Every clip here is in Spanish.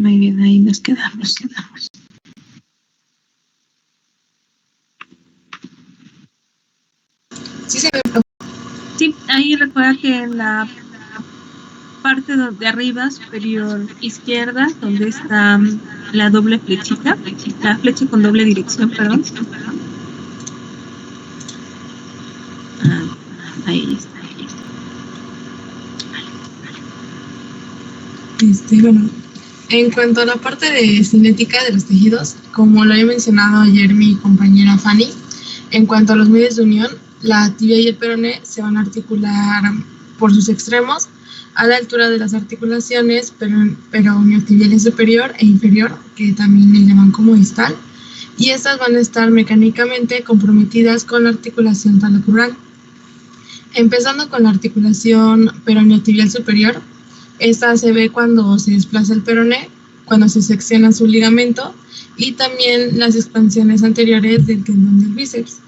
Muy bien, ahí nos quedamos. Sí se ve. Sí, ahí recuerda que en la parte de arriba, superior izquierda, donde está la doble flechita, la flecha con doble dirección, perdón. Ahí está. Bueno, en cuanto a la parte de cinética de los tejidos, como lo había mencionado ayer mi compañera Fanny, en cuanto a los medios de unión, la tibia y el peroné se van a articular por sus extremos a la altura de las articulaciones peroneotibial superior e inferior, que también le llaman como distal, y estas van a estar mecánicamente comprometidas con la articulación talocrural. Empezando con la articulación peroneotibial superior, esta se ve cuando se desplaza el peroné, cuando se secciona su ligamento y también las expansiones anteriores del tendón del bíceps.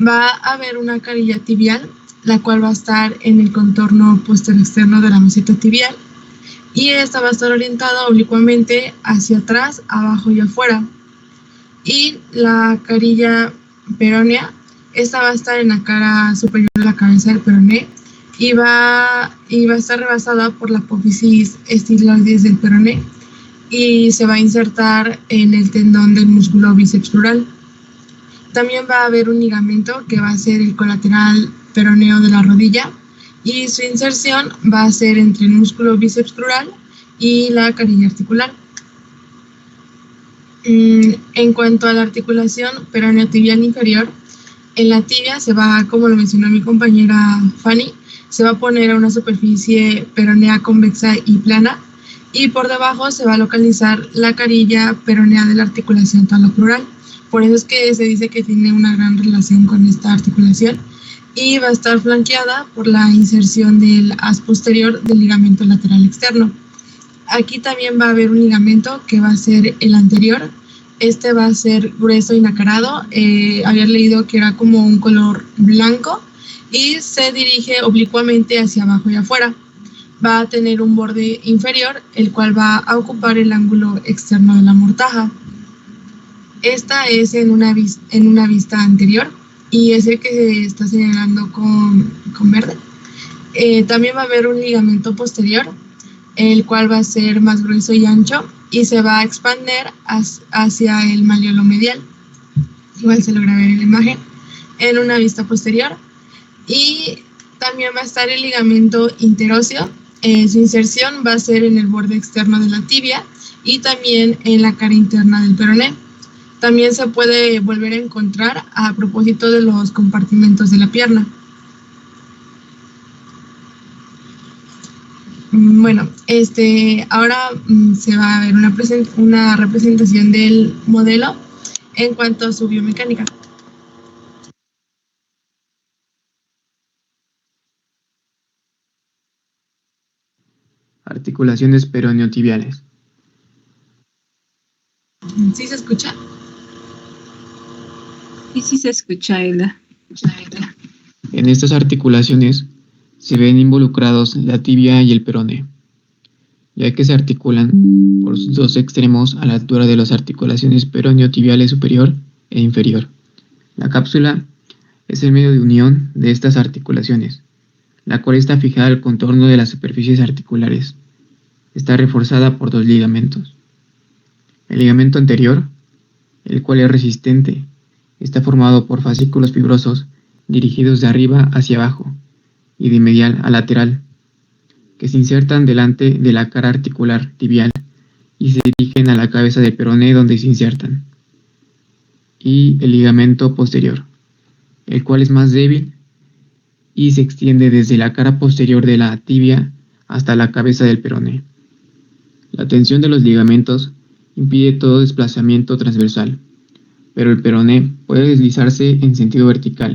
Va a haber una carilla tibial, la cual va a estar en el contorno posterior externo de la meseta tibial y esta va a estar orientada oblicuamente hacia atrás, abajo y afuera. Y la carilla peronea, esta va a estar en la cara superior de la cabeza del peroné y va a estar rebasada por la apófisis estiloides del peroné y se va a insertar en el tendón del músculo bíceps crural. También va a haber un ligamento que va a ser el colateral peroneo de la rodilla y su inserción va a ser entre el músculo bíceps crural y la carilla articular. En cuanto a la articulación peroneotibial inferior, en la tibia se va, como lo mencionó mi compañera Fanny, se va a poner a una superficie peronea convexa y plana y por debajo se va a localizar la carilla peronea de la articulación talocrural. Por eso es que se dice que tiene una gran relación con esta articulación y va a estar flanqueada por la inserción del haz posterior del ligamento lateral externo. Aquí también va a haber un ligamento que va a ser el anterior. Este va a ser grueso y nacarado. Había leído que era como un color blanco y se dirige oblicuamente hacia abajo y afuera. Va a tener un borde inferior, el cual va a ocupar el ángulo externo de la mortaja. Esta es en una vista anterior y es el que se está señalando con verde. También va a haber un ligamento posterior, el cual va a ser más grueso y ancho y se va a expandir hacia el maleolo medial. Igual se logra ver en la imagen en una vista posterior. Y también va a estar el ligamento interóseo. Su inserción va a ser en el borde externo de la tibia y también en la cara interna del peroné. También se puede volver a encontrar a propósito de los compartimentos de la pierna. Bueno, ahora se va a ver una representación del modelo en cuanto a su biomecánica. Articulaciones peroneotibiales. ¿Sí se escucha? Y sí se escucha, Ela. En estas articulaciones se ven involucrados la tibia y el peroné, ya que se articulan por sus dos extremos a la altura de las articulaciones peroneotibiales superior e inferior. La cápsula es el medio de unión de estas articulaciones, la cual está fijada al contorno de las superficies articulares. Está reforzada por dos ligamentos. El ligamento anterior, el cual es resistente, está formado por fascículos fibrosos dirigidos de arriba hacia abajo y de medial a lateral, que se insertan delante de la cara articular tibial y se dirigen a la cabeza del peroné donde se insertan. Y el ligamento posterior, el cual es más débil y se extiende desde la cara posterior de la tibia hasta la cabeza del peroné. La tensión de los ligamentos impide todo desplazamiento transversal, pero el peroné puede deslizarse en sentido vertical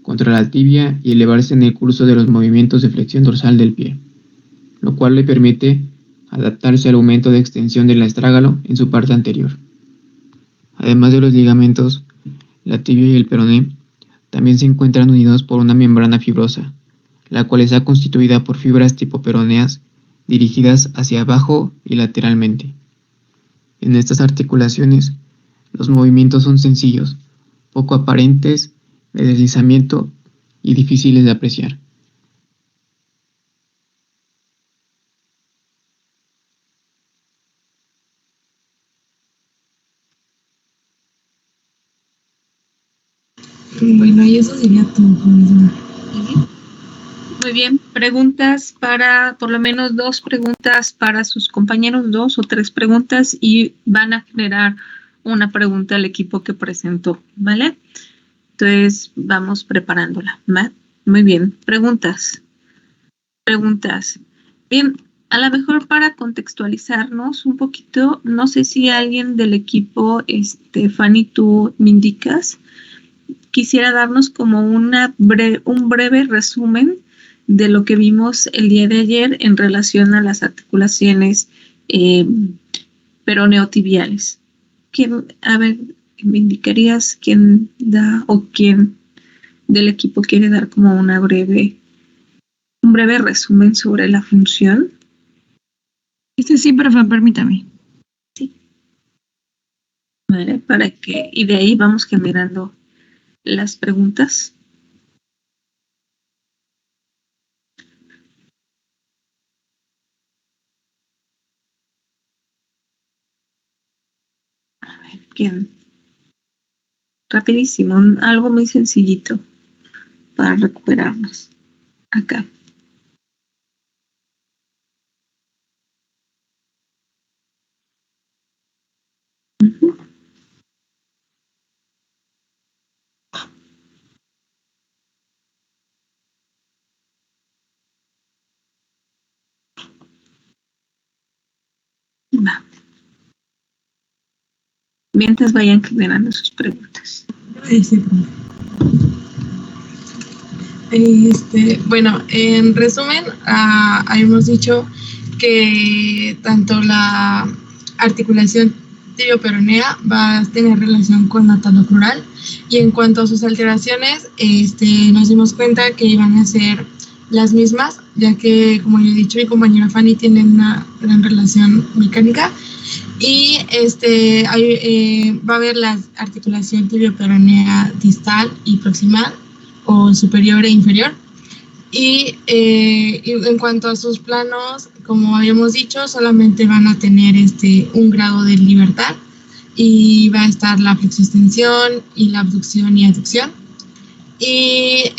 contra la tibia y elevarse en el curso de los movimientos de flexión dorsal del pie, lo cual le permite adaptarse al aumento de extensión del astrágalo en su parte anterior. Además de los ligamentos, la tibia y el peroné también se encuentran unidos por una membrana fibrosa, la cual está constituida por fibras tipo peroneas dirigidas hacia abajo y lateralmente, En estas articulaciones, los movimientos son sencillos, poco aparentes, de deslizamiento y difíciles de apreciar. Bueno, y eso sería todo. Muy bien, preguntas para, por lo menos 2 preguntas para sus compañeros, 2 o 3 preguntas, y van a generar una pregunta al equipo que presentó, ¿vale? Entonces, vamos preparándola, ¿va? Muy bien, preguntas. Bien, a lo mejor para contextualizarnos un poquito, no sé si alguien del equipo, Fanny, tú me indicas, quisiera darnos como un breve resumen de lo que vimos el día de ayer en relación a las articulaciones eh, peroneotibiales. A ver, ¿me indicarías quién da o quién del equipo quiere dar como un breve resumen sobre la función? Sí, profe, permítame. Sí. Vale, y de ahí vamos generando las preguntas. A ver, ¿quién? Rapidísimo, algo muy sencillito para recuperarnos. Acá. Uh-huh. Va. Mientras vayan generando sus preguntas. Sí, bueno, en resumen, habíamos dicho que tanto la articulación tibioperonea va a tener relación con la talocrural, y en cuanto a sus alteraciones, nos dimos cuenta que iban a ser las mismas, ya que, como yo he dicho, mi compañera Fanny tiene una gran relación mecánica, y va a haber la articulación tibioperonea distal y proximal, o superior e inferior. Y en cuanto a sus planos, como habíamos dicho, solamente van a tener un grado de libertad, y va a estar la flexoextensión y la abducción y aducción. Y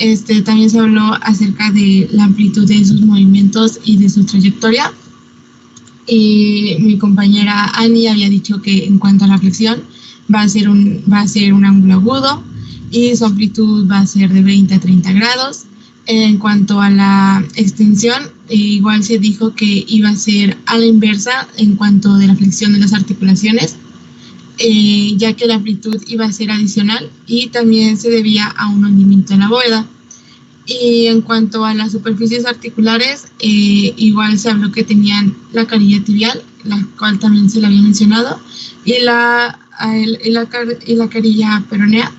también se habló acerca de la amplitud de sus movimientos y de su trayectoria. Y mi compañera Annie había dicho que en cuanto a la flexión va a ser un ángulo agudo, y su amplitud va a ser de 20 a 30 grados. En cuanto a la extensión, igual se dijo que iba a ser a la inversa en cuanto de la flexión de las articulaciones, ya que la amplitud iba a ser adicional y también se debía a un hundimiento en la bóveda. Y en cuanto a las superficies articulares, igual se habló que tenían la carilla tibial, la cual también se le había mencionado, y la carilla peronea.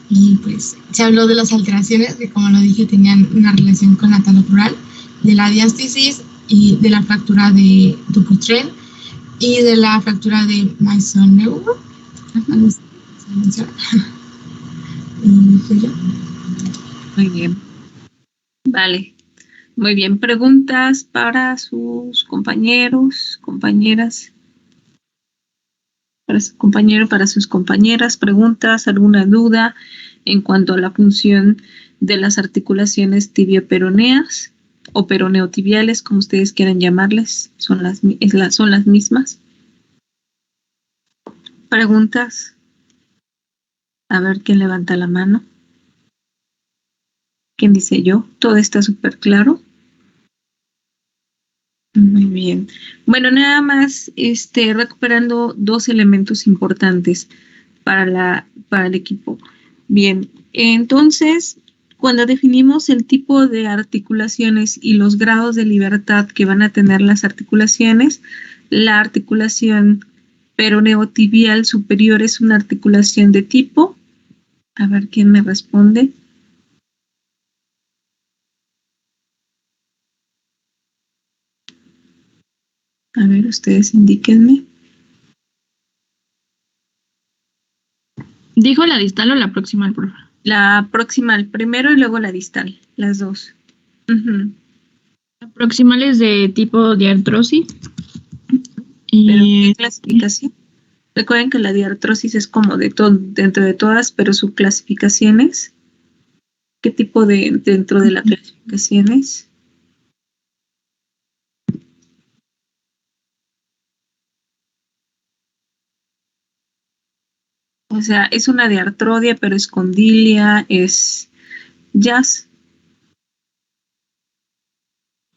Y pues se habló de las alteraciones, que, como lo dije, tenían una relación con la talocrural, de la diástasis y de la fractura de Dupuytren y de la fractura de Maisonneuve. Muy bien. Vale. Muy bien. Preguntas para sus compañeros, compañeras. Para su compañero, para sus compañeras, preguntas, alguna duda en cuanto a la función de las articulaciones tibioperoneas o peroneotibiales, como ustedes quieran llamarles, son las mismas. Preguntas. A ver quién levanta la mano. ¿Quién dice yo? Todo está súper claro. Muy bien. Bueno, nada más recuperando 2 elementos importantes para el equipo. Bien, entonces, cuando definimos el tipo de articulaciones y los grados de libertad que van a tener las articulaciones, la articulación peroneotibial superior es una articulación de tipo. A ver quién me responde. A ver, ustedes indíquenme. ¿Dijo la distal o la proximal, por favor? La proximal primero y luego la distal, las dos. Ujú. La proximal es de tipo diartrosis. ¿Pero Y qué clasificación? Recuerden que la diartrosis es como de todo, dentro de todas, pero su clasificación es. ¿Qué tipo de dentro de la clasificación es? O sea, es una diartrodia, pero es condilia, es jazz,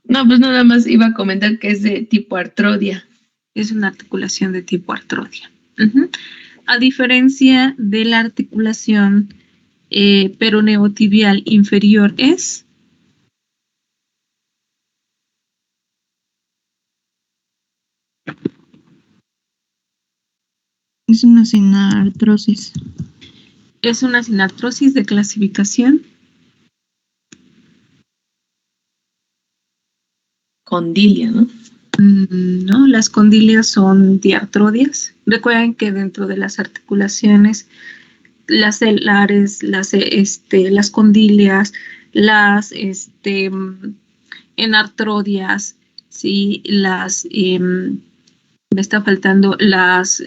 No, pues nada más iba a comentar que es de tipo artrodia. es una articulación de tipo artrodia. Ujú. A diferencia de la articulación peroneotibial inferior es. es una sinartrosis. Es una sinartrosis de clasificación. Condilia, ¿no? No, las condilias son diartrodias. Recuerden que dentro de las articulaciones, las celares, las condilias, las enartrodias, sí, me está faltando las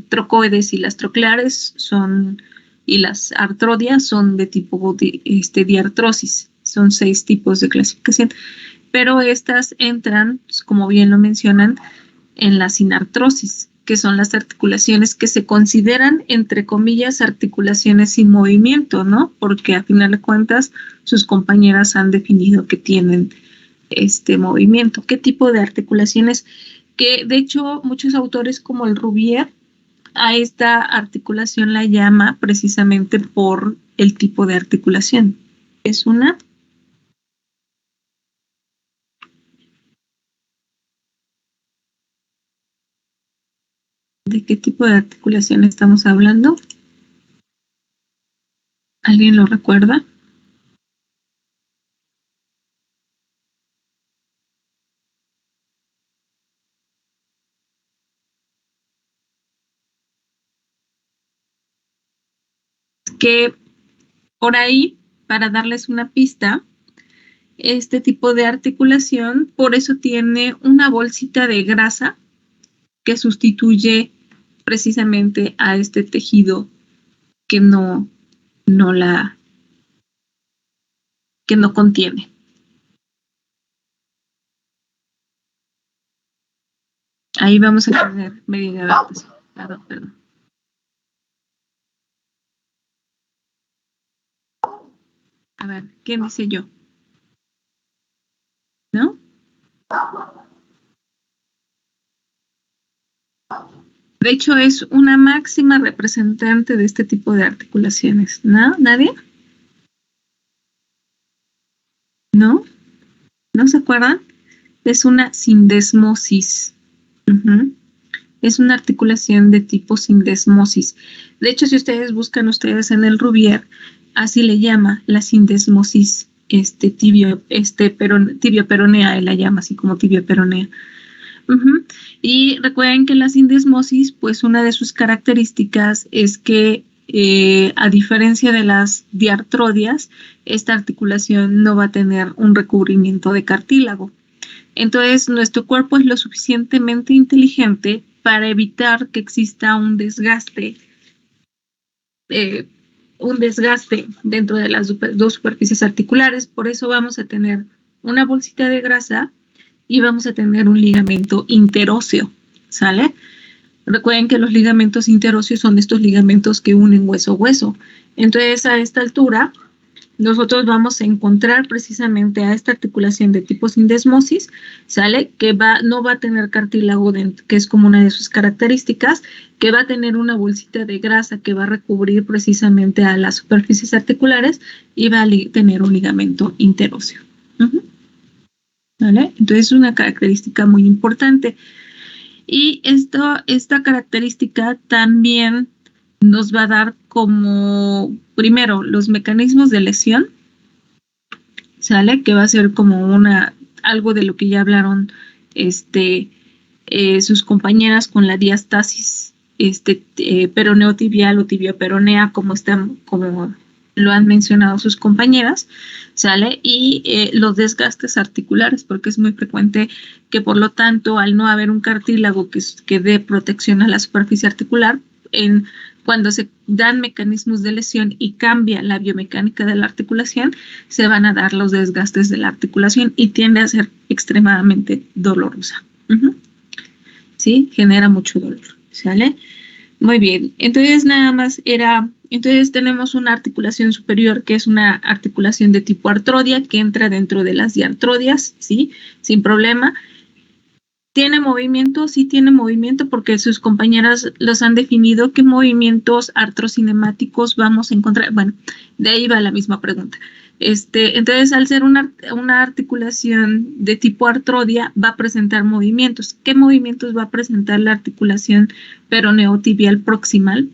trocoides y las trocleares son, y las artrodias son de tipo diartrosis. Son 6 tipos de clasificación, pero estas entran, como bien lo mencionan, en la sinartrosis, que son las articulaciones que se consideran, entre comillas, articulaciones sin movimiento, ¿no? Porque a final de cuentas sus compañeras han definido que tienen este movimiento. ¿Qué tipo de articulaciones? Que de hecho muchos autores como el Rubier a esta articulación la llama precisamente por el tipo de articulación. Es una. ¿De qué tipo de articulación estamos hablando? ¿Alguien lo recuerda? Que por ahí, para darles una pista, este tipo de articulación, por eso tiene una bolsita de grasa que sustituye precisamente a este tejido que no la, que no contiene. Ahí vamos a tener medida de adaptación. Perdón. A ver, ¿quién dice yo? ¿No? De hecho, es una máxima representante de este tipo de articulaciones. ¿No? ¿Nadie? ¿No? ¿No se acuerdan? Es una sindesmosis. Uh-huh. Es una articulación de tipo sindesmosis. De hecho, si ustedes buscan ustedes en el Rubier, así le llama la sindesmosis tibio-peronea, él la llama así como tibio-peronea. Uh-huh. Y recuerden que la sindesmosis, pues una de sus características es que a diferencia de las diartrodias, esta articulación no va a tener un recubrimiento de cartílago. Entonces, nuestro cuerpo es lo suficientemente inteligente para evitar que exista un desgaste dentro de las dos superficies articulares. Por eso vamos a tener una bolsita de grasa y vamos a tener un ligamento interóseo, ¿sale? Recuerden que los ligamentos interóseos son estos ligamentos que unen hueso a hueso. Entonces, a esta altura, nosotros vamos a encontrar precisamente a esta articulación de tipo sindesmosis, ¿sale? Que no va a tener cartílago, que es como una de sus características, que va a tener una bolsita de grasa que va a recubrir precisamente a las superficies articulares y va a tener un ligamento interóseo. Uh-huh. ¿Vale? Entonces es una característica muy importante. Y esta característica también nos va a dar como, primero, los mecanismos de lesión, ¿sale? Que va a ser como algo de lo que ya hablaron sus compañeras con la diastasis peroneo-tibial o tibio-peronea, como lo han mencionado sus compañeras, ¿sale? Y los desgastes articulares, porque es muy frecuente que, por lo tanto, al no haber un cartílago que dé protección a la superficie articular, cuando se dan mecanismos de lesión y cambia la biomecánica de la articulación, se van a dar los desgastes de la articulación y tiende a ser extremadamente dolorosa. ¿Sí? Genera mucho dolor, ¿sale? Muy bien, entonces entonces tenemos una articulación superior que es una articulación de tipo artrodia que entra dentro de las diartrodias, ¿sí? Sin problema. ¿Tiene movimiento? Sí tiene movimiento porque sus compañeras los han definido. ¿Qué movimientos artrocinemáticos vamos a encontrar? Bueno, de ahí va la misma pregunta. Entonces, al ser una articulación de tipo artrodia, va a presentar movimientos. ¿Qué movimientos va a presentar la articulación peroneo-tibial proximal?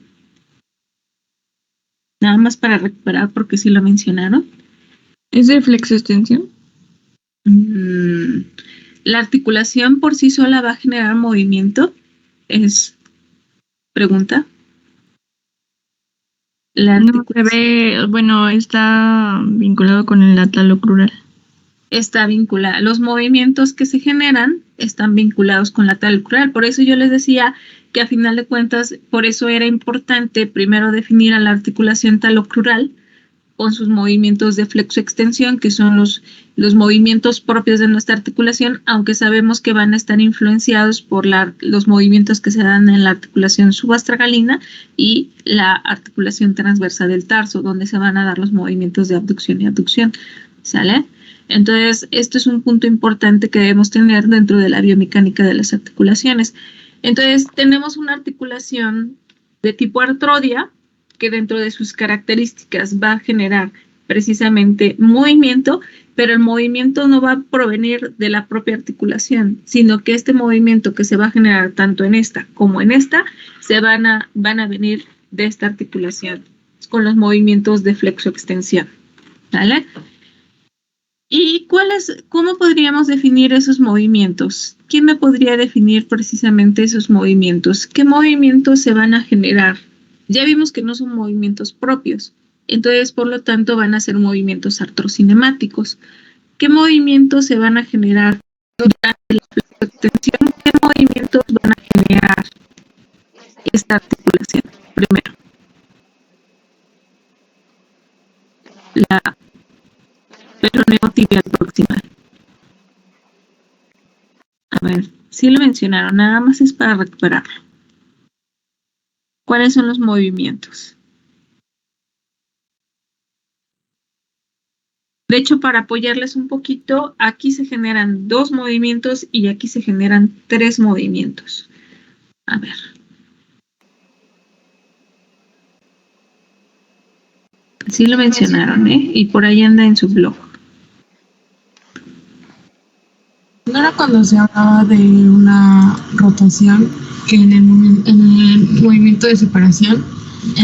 Nada más para recuperar porque sí lo mencionaron. ¿Es de flexo-extensión? La articulación por sí sola va a generar movimiento. Es pregunta. No se ve, bueno, está vinculado con el atalocrural. Está vinculada. Los movimientos que se generan están vinculados con la talocrural. Por eso yo les decía que a final de cuentas, por eso era importante primero definir a la articulación talocrural con sus movimientos de flexo-extensión, que son los movimientos propios de nuestra articulación, aunque sabemos que van a estar influenciados por los movimientos que se dan en la articulación subastragalina y la articulación transversa del tarso, donde se van a dar los movimientos de abducción y aducción, ¿sale? Entonces, esto es un punto importante que debemos tener dentro de la biomecánica de las articulaciones. Entonces, tenemos una articulación de tipo artrodia, que dentro de sus características va a generar precisamente movimiento, pero el movimiento no va a provenir de la propia articulación, sino que este movimiento que se va a generar tanto en esta como en esta, van a venir de esta articulación, con los movimientos de flexo-extensión, ¿vale? ¿Y cómo podríamos definir esos movimientos? ¿Quién me podría definir precisamente esos movimientos? ¿Qué movimientos se van a generar? Ya vimos que no son movimientos propios, entonces por lo tanto van a ser movimientos artrocinemáticos. ¿Qué movimientos se van a generar durante la extensión? ¿Qué movimientos van a generar esta articulación? Primero, la peroneo-tibial proximal. A ver, sí lo mencionaron, nada más es para recuperarlo. ¿Cuáles son los movimientos? De hecho, para apoyarles un poquito, aquí se generan 2 movimientos y aquí se generan 3 movimientos. A ver. Sí lo mencionaron, ¿eh? Y por ahí anda en su blog. ¿No era cuando se hablaba de una rotación que en el movimiento de separación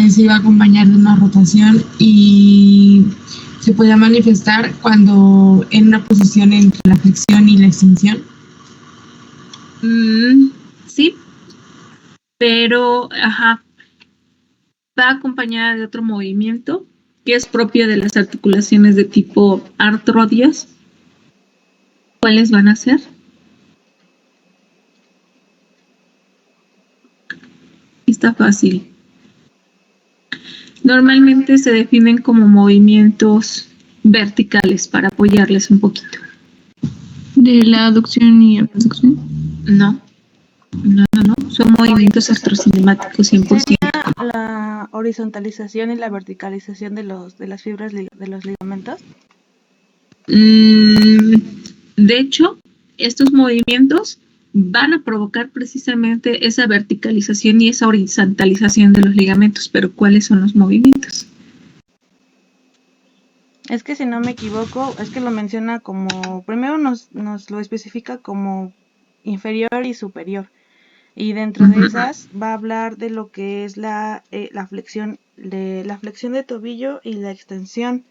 se iba a acompañar de una rotación y se podía manifestar cuando en una posición entre la flexión y la extensión? Sí, pero va acompañada de otro movimiento que es propio de las articulaciones de tipo artrodias. ¿Cuáles van a ser? Está fácil. Normalmente se definen como movimientos verticales para apoyarles un poquito. ¿De la aducción y abducción? No. Son movimientos artrocinemáticos 100%. ¿La horizontalización y la verticalización de las fibras de los ligamentos? De hecho, estos movimientos van a provocar precisamente esa verticalización y esa horizontalización de los ligamentos, pero ¿cuáles son los movimientos? Es que si no me equivoco, es que lo menciona como, primero nos lo especifica como inferior y superior, y dentro de esas va a hablar de lo que es la flexión de tobillo y la extensión.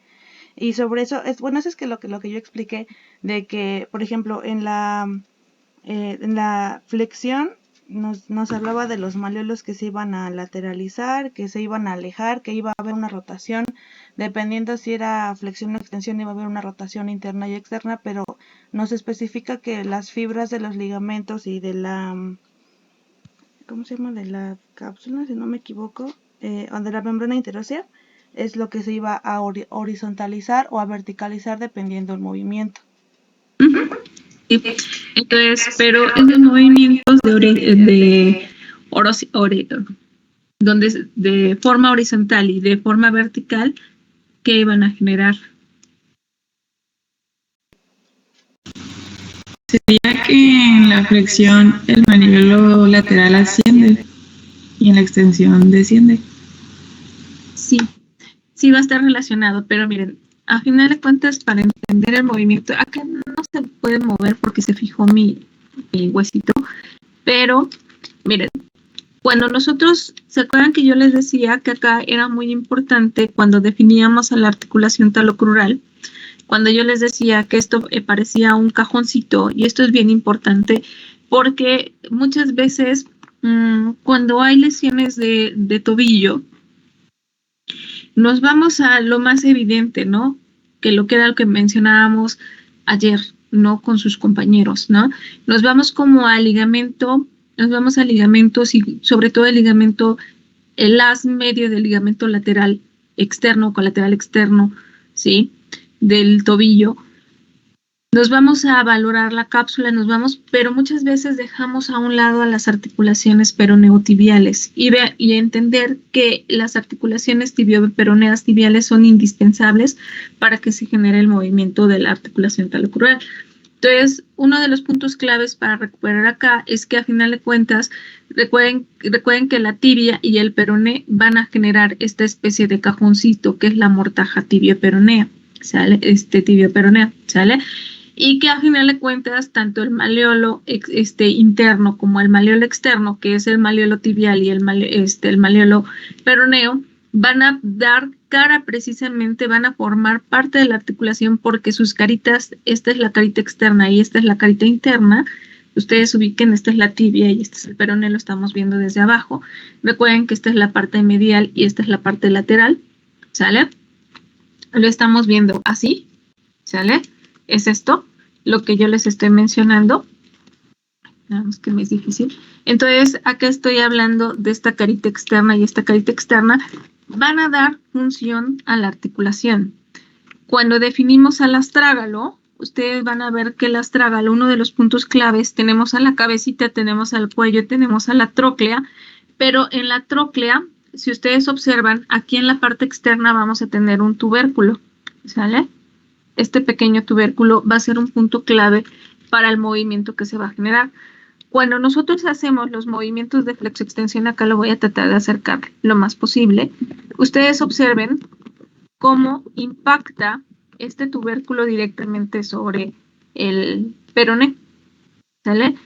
Y sobre eso, eso es que lo que yo expliqué, de que, por ejemplo, en la En la flexión nos hablaba de los malleolos que se iban a lateralizar, que se iban a alejar, que iba a haber una rotación, dependiendo si era flexión o extensión, iba a haber una rotación interna y externa, pero nos especifica que las fibras de los ligamentos y de la, ¿cómo se llama? De la cápsula, si no me equivoco, o de la membrana interósea, es lo que se iba a horizontalizar o a verticalizar dependiendo del movimiento. Sí. Entonces, pero esos movimientos donde de forma horizontal y de forma vertical, ¿qué iban a generar? Sería que en la flexión el maniobro lateral asciende y en la extensión desciende. Sí, sí va a estar relacionado, pero miren, a final de cuentas, para entender el movimiento, acá no se puede mover porque se fijó mi huesito, pero miren, cuando nosotros, ¿se acuerdan que yo les decía que acá era muy importante cuando definíamos a la articulación talocrural? Cuando yo les decía que esto parecía un cajoncito, y esto es bien importante porque muchas veces cuando hay lesiones de tobillo, nos vamos a lo más evidente, ¿no? Que lo que era lo que mencionábamos ayer, ¿no? Con sus compañeros, ¿no? Nos vamos como al ligamento, nos vamos a ligamentos y sobre todo el ligamento, el haz medio del ligamento lateral externo, colateral externo, ¿sí? Del tobillo. Nos vamos a valorar la cápsula, pero muchas veces dejamos a un lado a las articulaciones peroneotibiales y entender que las articulaciones tibio-peroneas tibiales son indispensables para que se genere el movimiento de la articulación talocrural. Entonces, uno de los puntos claves para recuperar acá es que a final de cuentas, recuerden que la tibia y el peroné van a generar esta especie de cajoncito que es la mortaja tibio-peronea, ¿sale? Tibio-peronea, ¿sale? Y que a final de cuentas, tanto el maleolo interno como el maleolo externo, que es el maleolo tibial y el maleolo peroneo, van a dar cara precisamente, van a formar parte de la articulación porque sus caritas, esta es la carita externa y esta es la carita interna. Ustedes ubiquen, esta es la tibia y este es el peroné, lo estamos viendo desde abajo. Recuerden que esta es la parte medial y esta es la parte lateral, ¿sale? Lo estamos viendo así, ¿sale? Es esto lo que yo les estoy mencionando. Veamos que me es difícil. Entonces, acá estoy hablando de esta carita externa y esta carita externa van a dar función a la articulación. Cuando definimos al astrágalo, ustedes van a ver que el astrágalo, uno de los puntos claves, tenemos a la cabecita, tenemos al cuello, tenemos a la tróclea, pero en la tróclea, si ustedes observan, aquí en la parte externa vamos a tener un tubérculo, ¿sale? Este pequeño tubérculo va a ser un punto clave para el movimiento que se va a generar. Cuando nosotros hacemos los movimientos de flexoextensión, acá lo voy a tratar de acercar lo más posible, ustedes observen cómo impacta este tubérculo directamente sobre el peroné, ¿sale?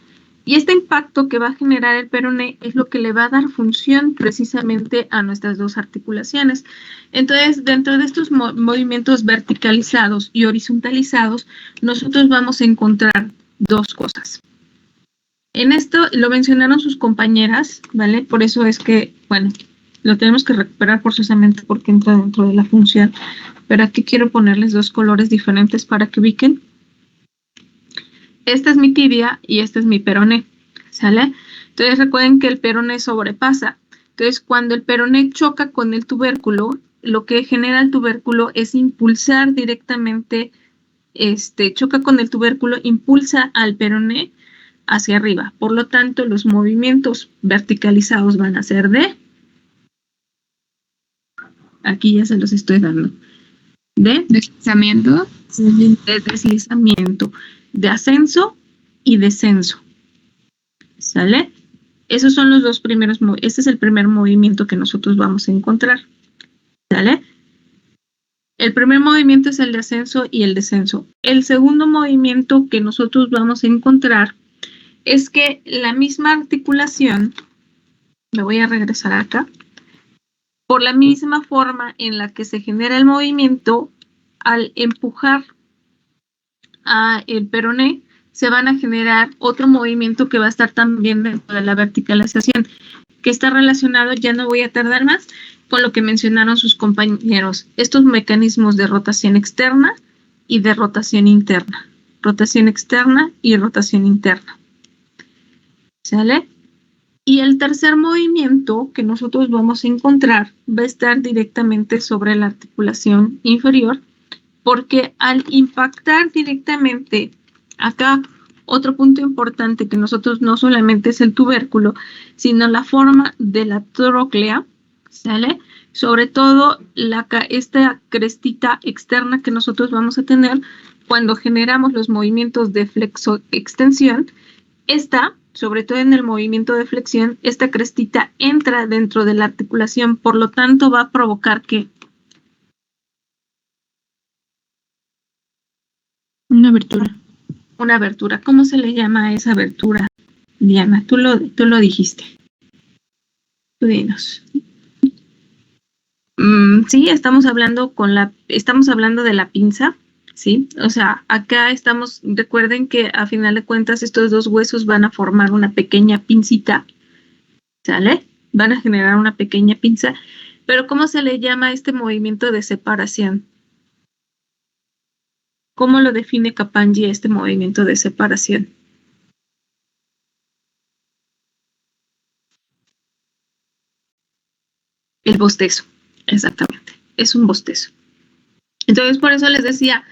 Y este impacto que va a generar el peroné es lo que le va a dar función precisamente a nuestras dos articulaciones. Entonces, dentro de estos movimientos verticalizados y horizontalizados, nosotros vamos a encontrar dos cosas. En esto lo mencionaron sus compañeras, ¿vale? Por eso es que, bueno, lo tenemos que recuperar forzosamente porque entra dentro de la función. Pero aquí quiero ponerles dos colores diferentes para que ubiquen. Esta es mi tibia y este es mi peroné, ¿sale? Entonces recuerden que el peroné sobrepasa. Entonces cuando el peroné choca con el tubérculo, lo que genera el tubérculo es impulsar directamente, choca con el tubérculo, impulsa al peroné hacia arriba. Por lo tanto, los movimientos verticalizados van a ser aquí ya se los estoy dando, de ¿Deslizamiento? de deslizamiento, de ascenso y descenso, ¿sale? Esos son los dos primeros, este es el primer movimiento que nosotros vamos a encontrar, ¿sale? El primer movimiento es el de ascenso y el descenso. El segundo movimiento que nosotros vamos a encontrar es que la misma articulación, me voy a regresar acá, por la misma forma en la que se genera el movimiento, al empujar a el peroné, se van a generar otro movimiento que va a estar también dentro de la verticalización, que está relacionado, ya no voy a tardar más, con lo que mencionaron sus compañeros, estos mecanismos de rotación externa y de rotación interna. Rotación externa y rotación interna. ¿Sale? Y el tercer movimiento que nosotros vamos a encontrar va a estar directamente sobre la articulación inferior, porque al impactar directamente acá, otro punto importante que nosotros no solamente es el tubérculo, sino la forma de la tróclea, ¿sale? Sobre todo esta crestita externa que nosotros vamos a tener cuando generamos los movimientos de flexo-extensión, sobre todo en el movimiento de flexión, esta crestita entra dentro de la articulación, por lo tanto va a provocar que Una abertura. una abertura. ¿Cómo se le llama a esa abertura, Diana? Tú lo dijiste. Tú dinos. Sí, estamos hablando de la pinza, ¿sí? O sea, acá recuerden que a final de cuentas estos dos huesos van a formar una pequeña pincita, ¿sale? Van a generar una pequeña pinza, pero ¿cómo se le llama a este movimiento de separación? ¿Cómo lo define Kappanji este movimiento de separación? El bostezo, exactamente. Es un bostezo. Entonces, por eso les decía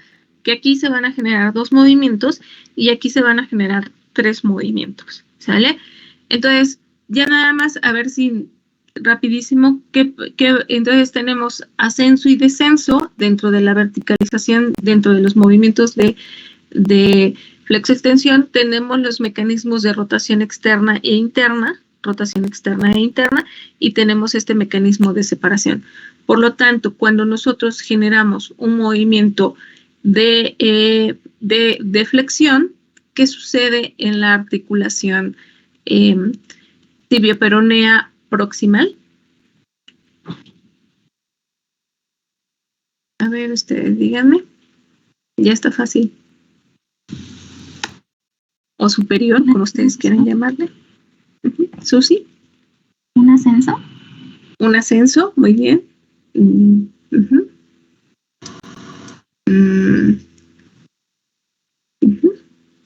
que aquí se van a generar 2 movimientos y aquí se van a generar 3 movimientos, ¿sale? Entonces, ya nada más a ver si rapidísimo, entonces tenemos ascenso y descenso dentro de la verticalización, dentro de los movimientos de flexo-extensión, tenemos los mecanismos de rotación externa e interna, y tenemos este mecanismo de separación. Por lo tanto, cuando nosotros generamos un movimiento de flexión, ¿qué sucede en la articulación tibioperonea proximal? A ver, ustedes díganme. Ya está fácil. O superior, como ustedes quieran llamarle. Susi. ¿Un ascenso? Un ascenso, muy bien.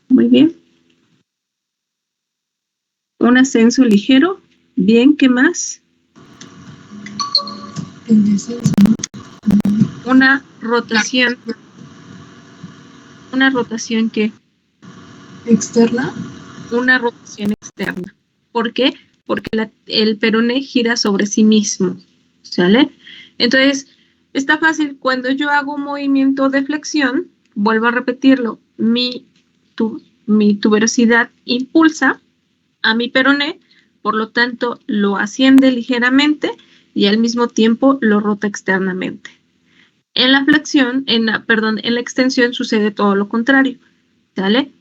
Muy bien. Un ascenso ligero. Bien, ¿qué más? El descenso, ¿no? Una rotación. Una rotación que ¿Externa? una rotación externa. ¿Por qué? Porque el peroné gira sobre sí mismo, ¿sale? Entonces, está fácil. Cuando yo hago un movimiento de flexión, vuelvo a repetirlo, mi tuberosidad impulsa a mi peroné, por lo tanto, lo asciende ligeramente y al mismo tiempo lo rota externamente. En la flexión, en la extensión sucede todo lo contrario, ¿sale?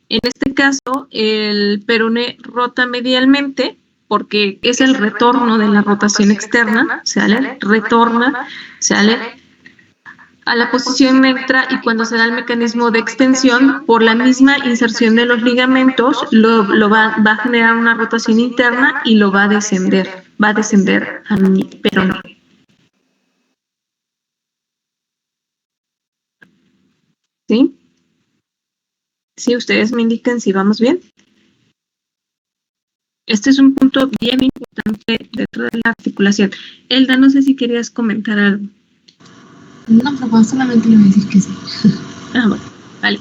En este caso, el peroné rota medialmente porque es el retorno de la rotación externa, ¿sale? Retorna, ¿sale? A la posición neutra, y cuando se da el mecanismo de extensión, por la misma inserción de los ligamentos, va a generar una rotación interna y lo va a descender a mi peroné. ¿Sí? Sí, ustedes me indican si vamos bien. Este es un punto bien importante dentro de la articulación. Elda, no sé si querías comentar algo. No, pero solamente le voy a decir que sí. Bueno, vale.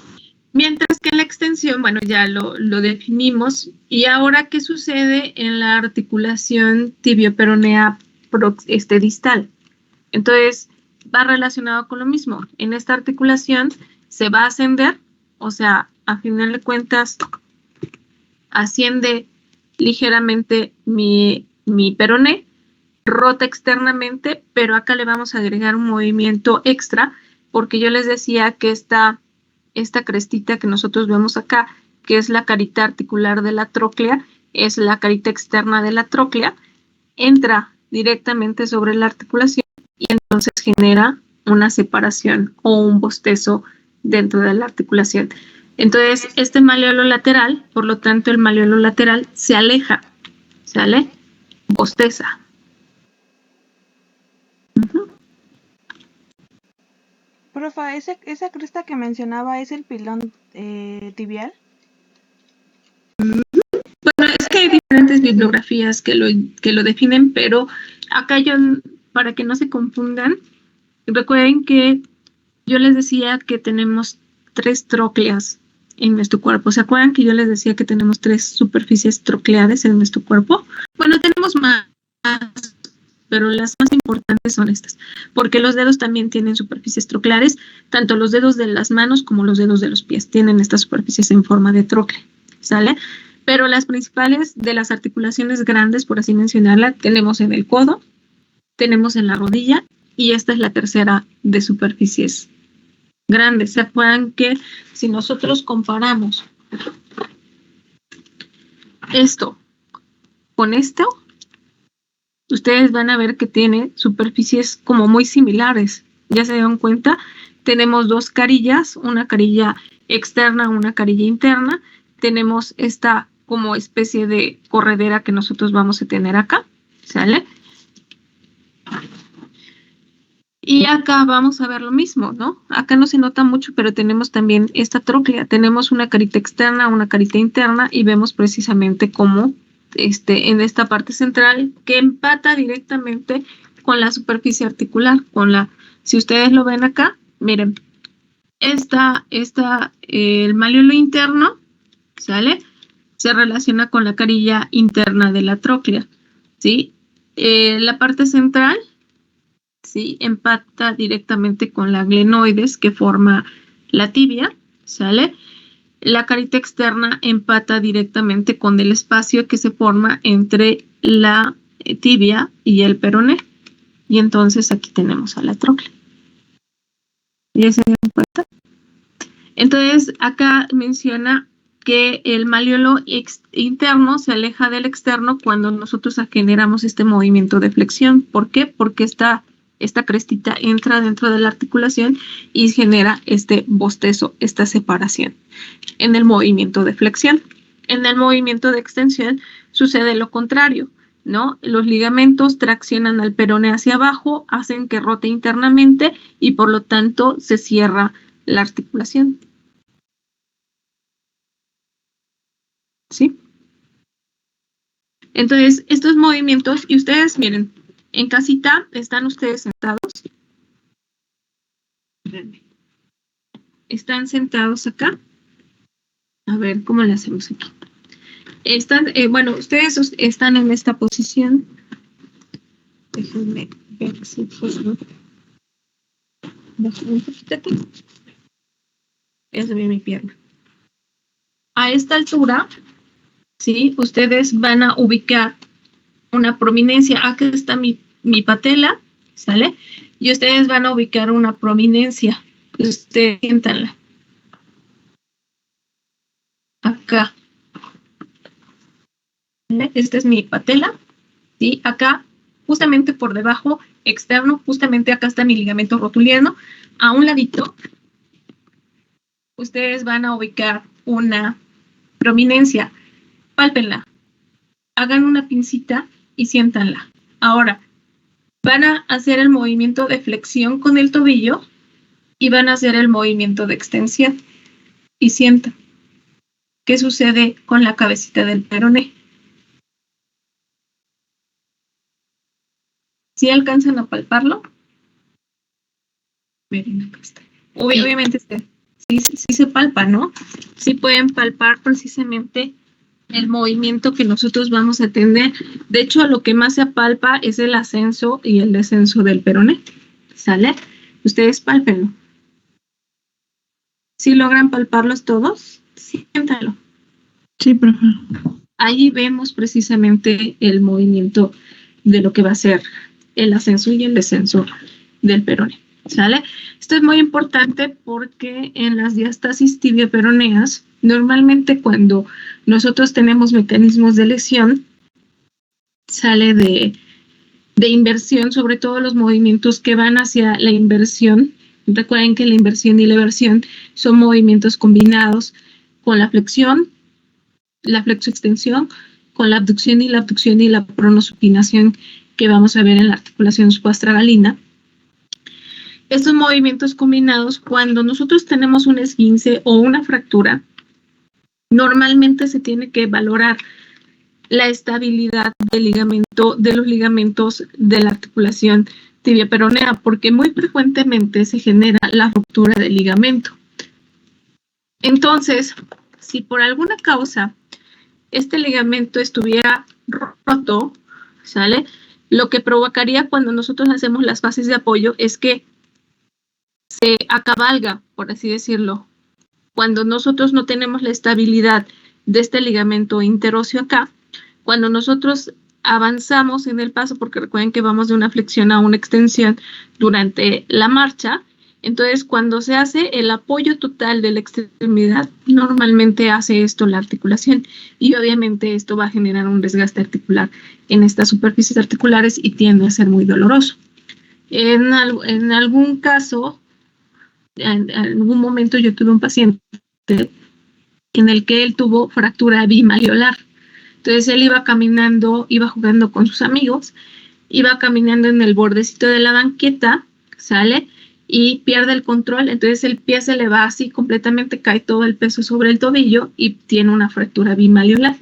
Mientras que en la extensión, bueno, ya lo definimos. ¿Y ahora qué sucede en la articulación tibioperonea distal? Entonces, va relacionado con lo mismo. En esta articulación se va a ascender, o sea, a final de cuentas, asciende ligeramente mi peroné, rota externamente, pero acá le vamos a agregar un movimiento extra, porque yo les decía que esta crestita que nosotros vemos acá, que es la carita articular de la tróclea, es la carita externa de la tróclea, entra directamente sobre la articulación y entonces genera una separación o un bostezo dentro de la articulación. Entonces, este malleolo lateral, por lo tanto, el malleolo lateral se aleja, ¿sale? Bosteza. Profa, esa cresta que mencionaba es el pilón tibial. Bueno, es que hay diferentes bibliografías que lo definen, pero acá yo, para que no se confundan, recuerden que yo les decía que tenemos 3 trócleas en nuestro cuerpo. ¿Se acuerdan que yo les decía que tenemos 3 superficies trocleares en nuestro cuerpo? Bueno, tenemos más, pero las más importantes son estas, porque los dedos también tienen superficies trocleares, tanto los dedos de las manos como los dedos de los pies tienen estas superficies en forma de trocle, ¿sale? Pero las principales de las articulaciones grandes, por así mencionarla, tenemos en el codo, tenemos en la rodilla, y esta es la tercera de superficies grandes. ¿Se acuerdan que si nosotros comparamos esto con esto, ustedes van a ver que tiene superficies como muy similares? ¿Ya se dieron cuenta? Tenemos 2 carillas, una carilla externa, una carilla interna. Tenemos esta como especie de corredera que nosotros vamos a tener acá, ¿sale? Y acá vamos a ver lo mismo, ¿no? Acá no se nota mucho, pero tenemos también esta tróclea. Tenemos una carita externa, una carita interna, y vemos precisamente cómo en esta parte central que empata directamente con la superficie articular, si ustedes lo ven acá, miren, el malleolo interno, ¿sale? Se relaciona con la carilla interna de la tróclea, ¿sí? La parte central, ¿sí? Empata directamente con la glenoides que forma la tibia, ¿sale? La carita externa empata directamente con el espacio que se forma entre la tibia y el peroné. Y entonces aquí tenemos a la tróclea. ¿Ya se dieron cuenta? Entonces acá menciona que el malleolo interno se aleja del externo cuando nosotros generamos este movimiento de flexión. ¿Por qué? Porque esta crestita entra dentro de la articulación y genera este bostezo, esta separación en el movimiento de flexión. En el movimiento de extensión sucede lo contrario, ¿no? Los ligamentos traccionan al peroné hacia abajo, hacen que rote internamente y por lo tanto se cierra la articulación. ¿Sí? Entonces, estos movimientos, y ustedes miren, en casita están ustedes sentados. Están sentados acá. A ver, ¿cómo le hacemos aquí? Bueno, ustedes están en esta posición. Déjenme ver si puedo. Bajar un poquito aquí. Eso ve mi pierna. A esta altura, ¿sí? Ustedes van a ubicar una prominencia. Aquí está mi patela, ¿sale? Y ustedes van a ubicar una prominencia. Ustedes siéntanla. Acá. ¿Vale? Esta es mi patela. ¿Sí? Acá, justamente por debajo, externo, justamente acá está mi ligamento rotuliano. A un ladito, ustedes van a ubicar una prominencia. Pálpenla. Hagan una pincita y siéntanla. Ahora, van a hacer el movimiento de flexión con el tobillo y van a hacer el movimiento de extensión. Y sientan. ¿Qué sucede con la cabecita del peroné? ¿Sí alcanzan a palparlo? Miren, acá está. Obviamente sí se palpa, ¿no? Sí pueden palpar precisamente el movimiento que nosotros vamos a tener. De hecho, lo que más se palpa es el ascenso y el descenso del peroné. ¿Sale? Ustedes pálpenlo. ¿Sí logran palparlos todos? Siéntalo. Sí, profe. Ahí vemos precisamente el movimiento de lo que va a ser el ascenso y el descenso del peroné. ¿Sale? Esto es muy importante porque en las diastasis tibio-peroneas, normalmente cuando nosotros tenemos mecanismos de lesión, sale de inversión, sobre todo los movimientos que van hacia la inversión. Recuerden que la inversión y la eversión son movimientos combinados. con la flexoextensión, con la abducción y la pronosupinación que vamos a ver en la articulación suprastragalina. Estos movimientos combinados, cuando nosotros tenemos un esguince o una fractura, normalmente se tiene que valorar la estabilidad del ligamento, de los ligamentos de la articulación tibia-peronea, porque muy frecuentemente se genera la ruptura del ligamento. Entonces, si por alguna causa este ligamento estuviera roto, ¿sale? Lo que provocaría cuando nosotros hacemos las fases de apoyo es que se acabalga, por así decirlo. Cuando nosotros no tenemos la estabilidad de este ligamento interóseo acá, cuando nosotros avanzamos en el paso, porque recuerden que vamos de una flexión a una extensión durante la marcha, entonces cuando se hace el apoyo total de la extremidad, normalmente hace esto la articulación y obviamente esto va a generar un desgaste articular en estas superficies articulares y tiende a ser muy doloroso. En algún caso, en algún momento yo tuve un paciente en el que él tuvo fractura bimalleolar. Entonces él iba caminando, iba jugando con sus amigos, iba caminando en el bordecito de la banqueta, ¿sale? Y pierde el control, entonces el pie se le va así completamente, cae todo el peso sobre el tobillo y tiene una fractura bimalleolar.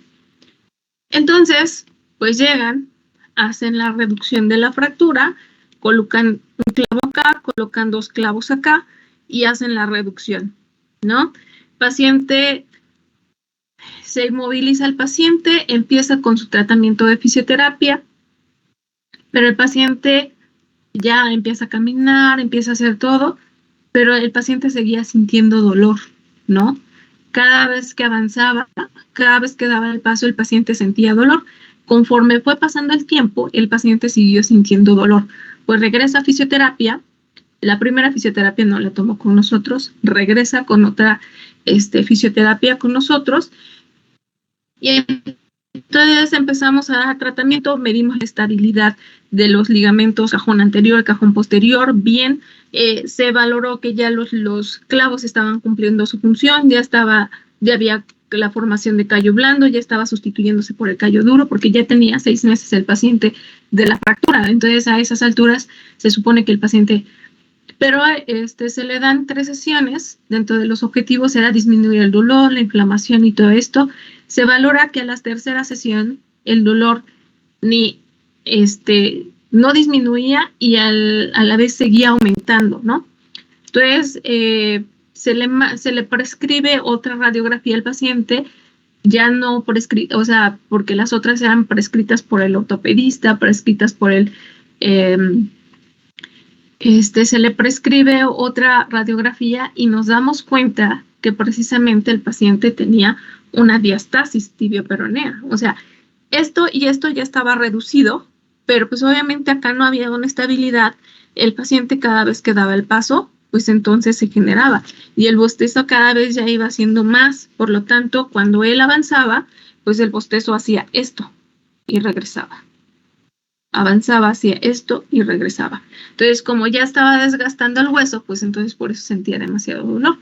Entonces, pues llegan, hacen la reducción de la fractura, colocan un clavo acá, colocan 2 clavos acá y hacen la reducción, ¿no? Paciente, se inmoviliza el paciente, empieza con su tratamiento de fisioterapia, pero el paciente ya empieza a caminar, empieza a hacer todo, pero el paciente seguía sintiendo dolor, ¿no? Cada vez que avanzaba, cada vez que daba el paso, el paciente sentía dolor. Conforme fue pasando el tiempo, el paciente siguió sintiendo dolor. Pues regresa a fisioterapia. La primera fisioterapia no la tomó con nosotros, regresa con otra fisioterapia con nosotros y entonces empezamos a dar tratamiento, medimos la estabilidad de los ligamentos cajón anterior, cajón posterior, bien, se valoró que ya los clavos estaban cumpliendo su función, ya había la formación de callo blando, ya estaba sustituyéndose por el callo duro, porque ya tenía 6 meses el paciente de la fractura, entonces a esas alturas se supone que el paciente, pero se le dan 3 sesiones, dentro de los objetivos era disminuir el dolor, la inflamación y todo esto. Se valora que a la tercera sesión el dolor no disminuía y a la vez seguía aumentando, ¿no? Entonces, se le prescribe otra radiografía al paciente, ya no prescrita, o sea, porque las otras eran prescritas por el ortopedista, prescritas por el... se le prescribe otra radiografía y nos damos cuenta que precisamente el paciente tenía una diastasis tibio-peronea. O sea, esto ya estaba reducido, pero pues obviamente acá no había una estabilidad. El paciente cada vez que daba el paso, pues entonces se generaba. Y el bostezo cada vez ya iba haciendo más. Por lo tanto, cuando él avanzaba, pues el bostezo hacía esto y regresaba. Avanzaba hacia esto y regresaba. Entonces, como ya estaba desgastando el hueso, pues entonces por eso sentía demasiado dolor.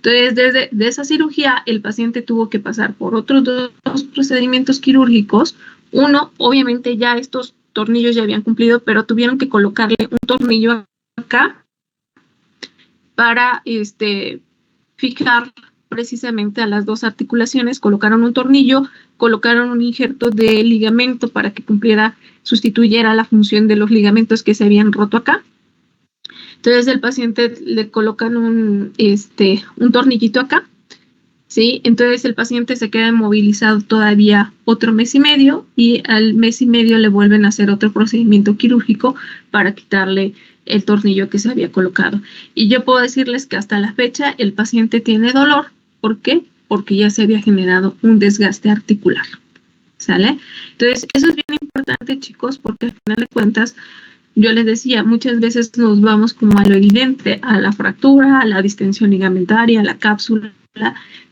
Entonces, desde esa cirugía, el paciente tuvo que pasar por otros 2 procedimientos quirúrgicos. Uno, obviamente ya estos tornillos ya habían cumplido, pero tuvieron que colocarle un tornillo acá para fijar precisamente a las 2 articulaciones. Colocaron un tornillo, colocaron un injerto de ligamento para que sustituyera la función de los ligamentos que se habían roto acá. Entonces el paciente le colocan un tornillito acá, ¿sí? Entonces el paciente se queda inmovilizado todavía otro mes y medio y al mes y medio le vuelven a hacer otro procedimiento quirúrgico para quitarle el tornillo que se había colocado. Y yo puedo decirles que hasta la fecha el paciente tiene dolor. ¿Por qué? Porque ya se había generado un desgaste articular, ¿sale? Entonces eso es bien importante, chicos, porque al final de cuentas, yo les decía, muchas veces nos vamos como a lo evidente, a la fractura, a la distensión ligamentaria, a la cápsula,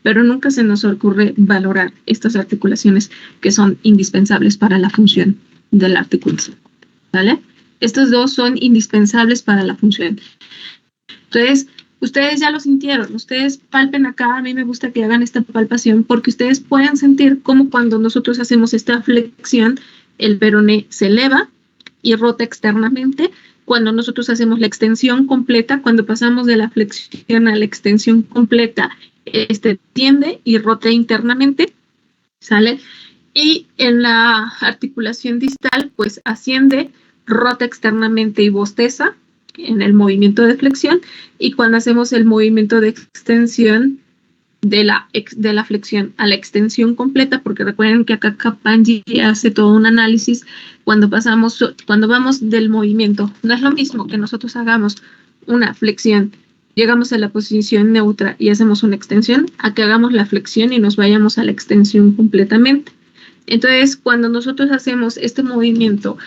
pero nunca se nos ocurre valorar estas articulaciones que son indispensables para la función de la articulación, ¿vale? Estos 2 son indispensables para la función. Entonces, Ustedes ya lo sintieron, ustedes palpen acá, a mí me gusta que hagan esta palpación porque ustedes pueden sentir cómo cuando nosotros hacemos esta flexión, el peroné se eleva y rota externamente. Cuando nosotros hacemos la extensión completa, cuando pasamos de la flexión a la extensión completa, tiende y rota internamente, ¿sale? Y en la articulación distal, pues asciende, rota externamente y bosteza en el movimiento de flexión, y cuando hacemos el movimiento de extensión de la flexión a la extensión completa, porque recuerden que acá Kapanji hace todo un análisis cuando vamos del movimiento. No es lo mismo que nosotros hagamos una flexión, llegamos a la posición neutra y hacemos una extensión, a que hagamos la flexión y nos vayamos a la extensión completamente. Entonces, cuando nosotros hacemos este movimiento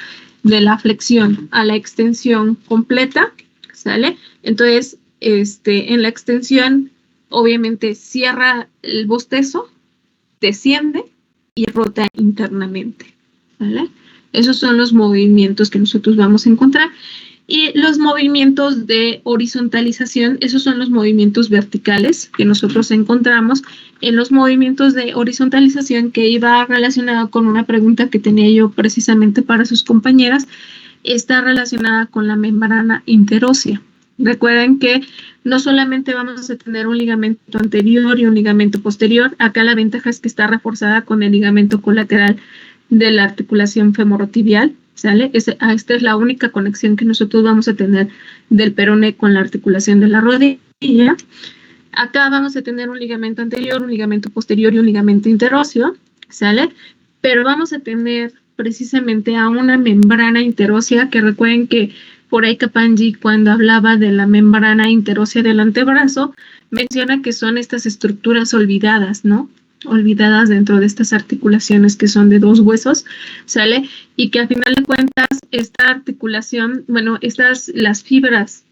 de la flexión a la extensión completa, ¿sale? Entonces, en la extensión, obviamente cierra el bostezo, desciende y rota internamente, ¿vale? Esos son los movimientos que nosotros vamos a encontrar. Y los movimientos de horizontalización, esos son los movimientos verticales que nosotros encontramos. En los movimientos de horizontalización, que iba relacionado con una pregunta que tenía yo precisamente para sus compañeras, está relacionada con la membrana interósea. Recuerden que no solamente vamos a tener un ligamento anterior y un ligamento posterior, acá la ventaja es que está reforzada con el ligamento colateral de la articulación femorotibial, ¿sale? Esta es la única conexión que nosotros vamos a tener del peroné con la articulación de la rodilla. Acá vamos a tener un ligamento anterior, un ligamento posterior y un ligamento interóseo, ¿sale? Pero vamos a tener precisamente a una membrana interósea, que recuerden que por ahí Kapanji, cuando hablaba de la membrana interósea del antebrazo, menciona que son estas estructuras olvidadas, ¿no? Olvidadas dentro de estas articulaciones que son de dos huesos, ¿sale? Y que a final de cuentas esta articulación, bueno, las fibras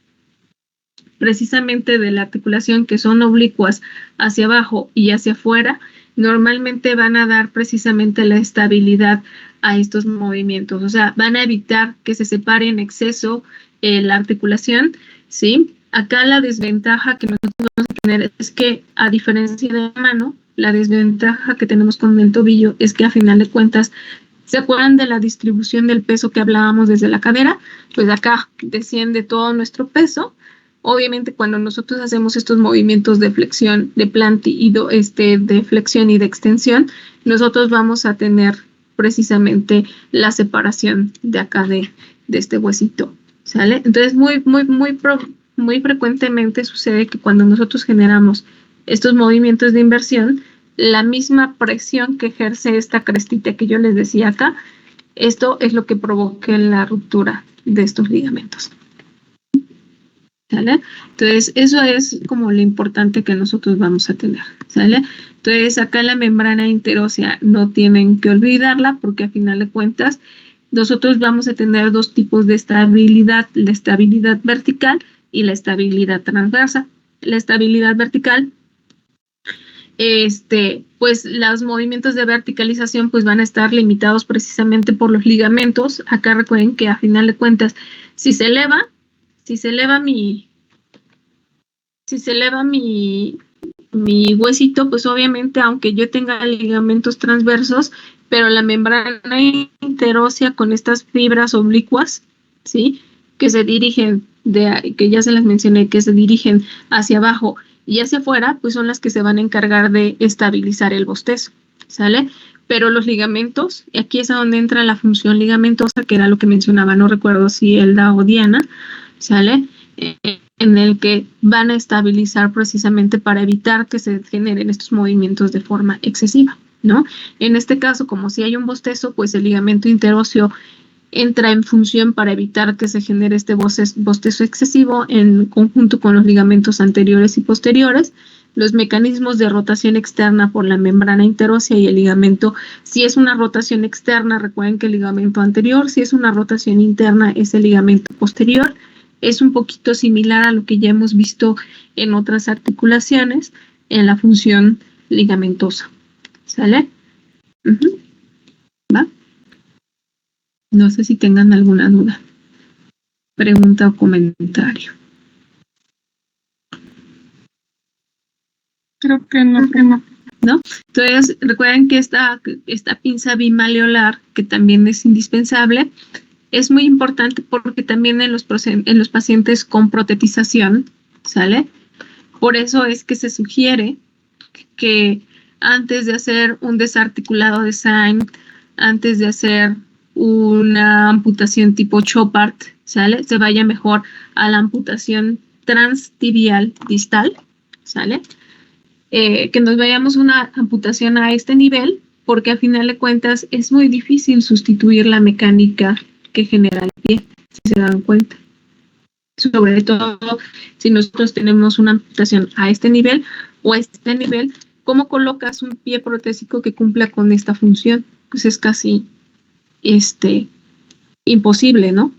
precisamente de la articulación que son oblicuas hacia abajo y hacia afuera, normalmente van a dar precisamente la estabilidad a estos movimientos, o sea, van a evitar que se separe en exceso la articulación, ¿sí? Acá la desventaja que nosotros vamos a tener es que, a diferencia de la mano, la desventaja que tenemos con el tobillo es que a final de cuentas, ¿se acuerdan de la distribución del peso que hablábamos desde la cadera? Pues acá desciende todo nuestro peso. Obviamente, cuando nosotros hacemos estos movimientos de flexión, de plantido, de flexión y de extensión, nosotros vamos a tener precisamente la separación de acá de este huesito, ¿sale? Entonces, muy frecuentemente sucede que cuando nosotros generamos estos movimientos de inversión, la misma presión que ejerce esta crestita que yo les decía acá, esto es lo que provoca la ruptura de estos ligamentos, ¿sale? Entonces, eso es como lo importante que nosotros vamos a tener, ¿sale? Entonces, acá la membrana interósea no tienen que olvidarla, porque a final de cuentas nosotros vamos a tener dos tipos de estabilidad, la estabilidad vertical y la estabilidad transversa. La estabilidad vertical, pues los movimientos de verticalización pues van a estar limitados precisamente por los ligamentos. Acá recuerden que a final de cuentas, si se eleva mi huesito, pues obviamente, aunque yo tenga ligamentos transversos, pero la membrana interósea con estas fibras oblicuas, ¿sí? Que se dirigen, que ya se las mencioné, que se dirigen hacia abajo y hacia afuera, pues son las que se van a encargar de estabilizar el bostezo, ¿sale? Pero los ligamentos, y aquí es a donde entra la función ligamentosa, que era lo que mencionaba, no recuerdo si Elda o Diana, ¿sale? En el que van a estabilizar precisamente para evitar que se generen estos movimientos de forma excesiva, ¿no? En este caso, como si hay un bostezo, pues el ligamento interóseo entra en función para evitar que se genere este bostezo excesivo en conjunto con los ligamentos anteriores y posteriores. Los mecanismos de rotación externa por la membrana interósea y el ligamento, si es una rotación externa, recuerden que el ligamento anterior, si es una rotación interna, es el ligamento posterior. Es un poquito similar a lo que ya hemos visto en otras articulaciones en la función ligamentosa, ¿sale? ¿Va? No sé si tengan alguna duda, pregunta o comentario. Creo que no. ¿no? Entonces, recuerden que esta pinza bimaleolar, que también es indispensable, es muy importante porque también en los pacientes con protetización, ¿sale? Por eso es que se sugiere que antes de hacer un desarticulado de Sain, antes de hacer una amputación tipo Chopard, ¿sale? Se vaya mejor a la amputación transtibial distal, ¿sale? Que nos vayamos una amputación a este nivel, porque a final de cuentas es muy difícil sustituir la mecánica que genera el pie, si se dan cuenta. Sobre todo si nosotros tenemos una amputación a este nivel o a este nivel, ¿cómo colocas un pie protésico que cumpla con esta función? Pues es casi imposible, ¿no?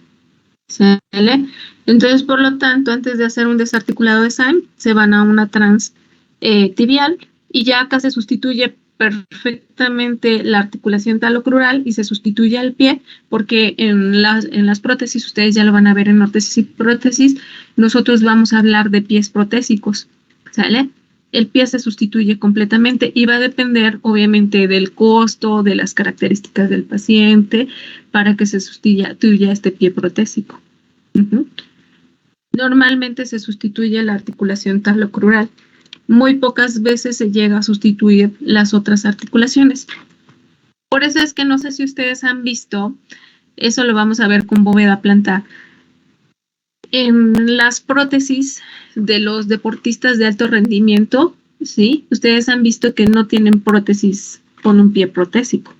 ¿Sale? Entonces, por lo tanto, antes de hacer un desarticulado de Sain, se van a una tibial y ya acá se sustituye perfectamente la articulación talocrural y se sustituye al pie, porque en las prótesis, ustedes ya lo van a ver en órtesis y prótesis, nosotros vamos a hablar de pies protésicos, ¿sale? El pie se sustituye completamente y va a depender obviamente del costo, de las características del paciente, para que se sustituya este pie protésico. Normalmente se sustituye la articulación talocrural. Muy pocas veces se llega a sustituir las otras articulaciones. Por eso es que no sé si ustedes han visto, eso lo vamos a ver con bóveda plantar, en las prótesis de los deportistas de alto rendimiento, ¿sí? Ustedes han visto que no tienen prótesis con un pie protésico.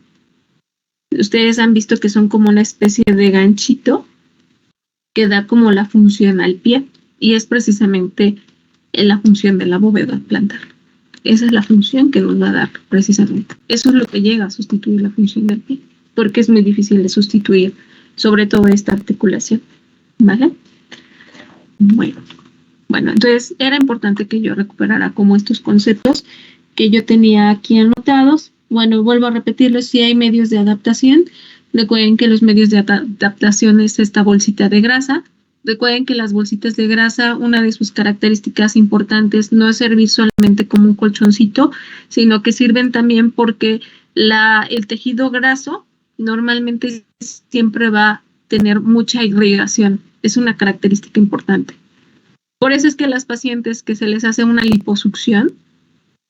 Ustedes han visto que son como una especie de ganchito que da como la función al pie, y es precisamente la función de la bóveda plantar. Esa es la función que nos va a dar precisamente. Eso es lo que llega a sustituir la función del pie, porque es muy difícil de sustituir, sobre todo esta articulación, ¿vale? Bueno, entonces era importante que yo recuperara como estos conceptos que yo tenía aquí anotados. Bueno, vuelvo a repetirles, si hay medios de adaptación, recuerden que los medios de adaptación es esta bolsita de grasa. Recuerden que las bolsitas de grasa, una de sus características importantes no es servir solamente como un colchoncito, sino que sirven también porque el tejido graso normalmente siempre va a tener mucha irrigación. Es una característica importante. Por eso es que las pacientes que se les hace una liposucción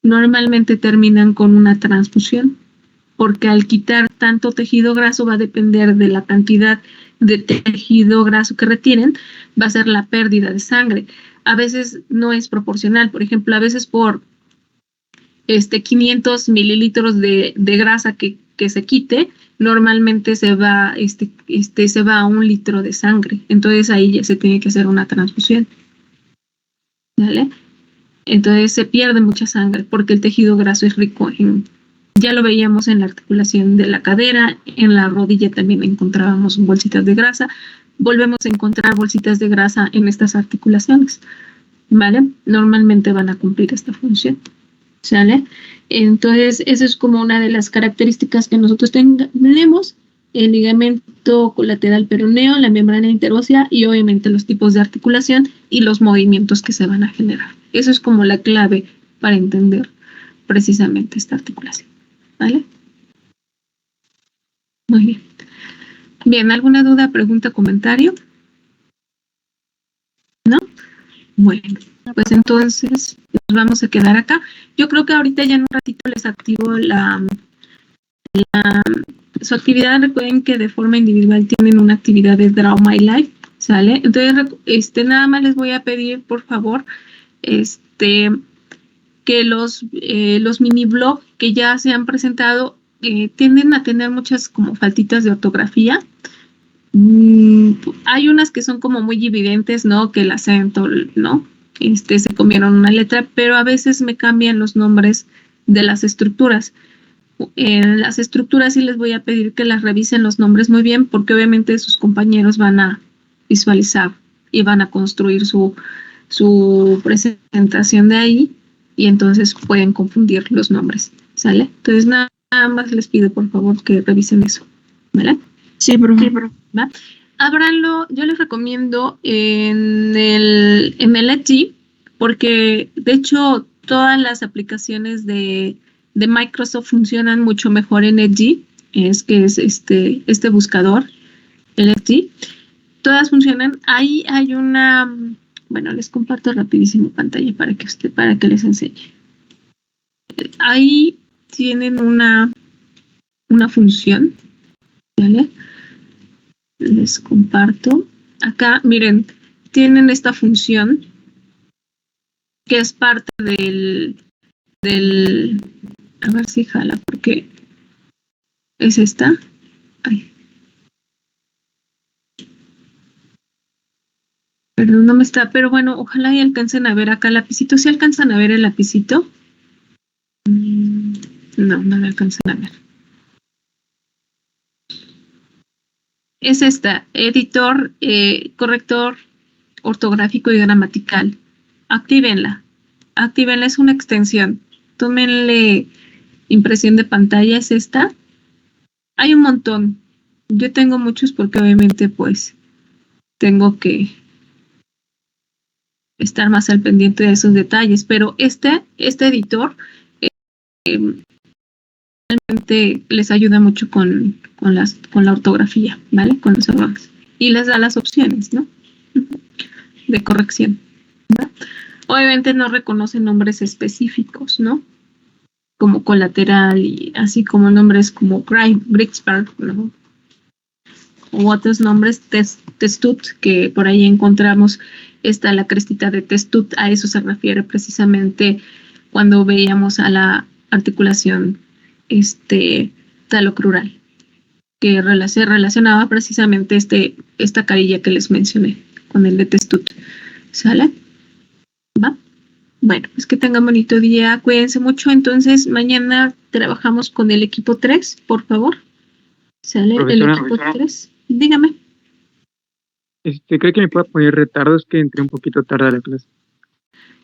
normalmente terminan con una transfusión, porque al quitar tanto tejido graso va a depender de la cantidad de tejido graso que retienen, va a ser la pérdida de sangre. A veces no es proporcional, por ejemplo, a veces por 500 mililitros de grasa que se quite, normalmente se va a 1 litro de sangre. Entonces ahí ya se tiene que hacer una transfusión, ¿vale? Entonces se pierde mucha sangre porque el tejido graso es rico ya lo veíamos en la articulación de la cadera, en la rodilla también encontrábamos bolsitas de grasa, volvemos a encontrar bolsitas de grasa en estas articulaciones, ¿vale? Normalmente van a cumplir esta función, ¿sale? Entonces, esa es como una de las características que nosotros tenemos, el ligamento colateral peroneo, la membrana interósea y obviamente los tipos de articulación y los movimientos que se van a generar. Eso es como la clave para entender precisamente esta articulación, ¿vale? Muy bien. Bien, ¿alguna duda, pregunta, comentario? ¿No? Bueno, pues entonces nos vamos a quedar acá. Yo creo que ahorita ya en un ratito les activo su actividad. Recuerden que de forma individual tienen una actividad de Draw My Life, ¿sale? Entonces, nada más les voy a pedir, por favor, que los mini blogs que ya se han presentado tienden a tener muchas como faltitas de ortografía. Hay unas que son como muy evidentes, ¿no? Que el acento, ¿no? Se comieron una letra, pero a veces me cambian los nombres de las estructuras. En las estructuras sí les voy a pedir que las revisen los nombres muy bien, porque obviamente sus compañeros van a visualizar y van a construir su presentación de ahí, y entonces pueden confundir los nombres, ¿sale? Entonces nada más les pido por favor que revisen eso, ¿vale? Sí, profe. ¿Va? Ábranlo, yo les recomiendo en el Etsy, porque de hecho todas las aplicaciones de Microsoft funcionan mucho mejor en Edge, es este buscador, el Edge. Todas funcionan. Ahí hay una, bueno, les comparto rapidísimo pantalla para que les enseñe. Ahí tienen una función, ¿vale? Les comparto. Acá, miren, tienen esta función que es parte del a ver si jala, porque es esta. Ay. Perdón, no me está, pero bueno, ojalá y alcancen a ver acá el lapicito. ¿Sí alcanzan a ver el lapicito? No lo alcanzan a ver. Es esta, editor, corrector ortográfico y gramatical. Actívenla. Actívenla, es una extensión. Tómenle impresión de pantalla, es esta. Hay un montón. Yo tengo muchos porque obviamente pues tengo que estar más al pendiente de esos detalles, pero este editor realmente les ayuda mucho con la ortografía, ¿vale? Con los errores. Y les da las opciones, ¿no? De corrección, ¿no? Obviamente no reconoce nombres específicos, ¿no? Como colateral y así como nombres como Grigsburg, ¿no? U otros nombres, Testut, que por ahí encontramos la crestita de Testut, a eso se refiere precisamente cuando veíamos a la articulación talocrural, que se relacionaba precisamente esta carilla que les mencioné con el de Testut. ¿Sale? ¿Va? Bueno, pues que tengan bonito día, cuídense mucho. Entonces, mañana trabajamos con el equipo 3, por favor. ¿Sale? Profesora, El equipo 3. Dígame. ¿Cree que me pueda poner retardos? Que entré un poquito tarde a la clase.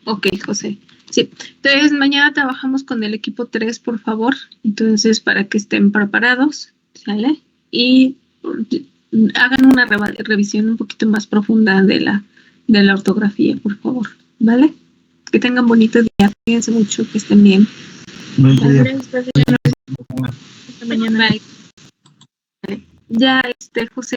Ok, José. Sí, entonces mañana trabajamos con el equipo 3, por favor. Entonces, para que estén preparados, ¿sale? Y hagan una revisión un poquito más profunda de la ortografía, por favor, ¿vale? Que tengan bonito día, cuídense mucho, que estén bien. Hasta mañana. Bye. Ya, José.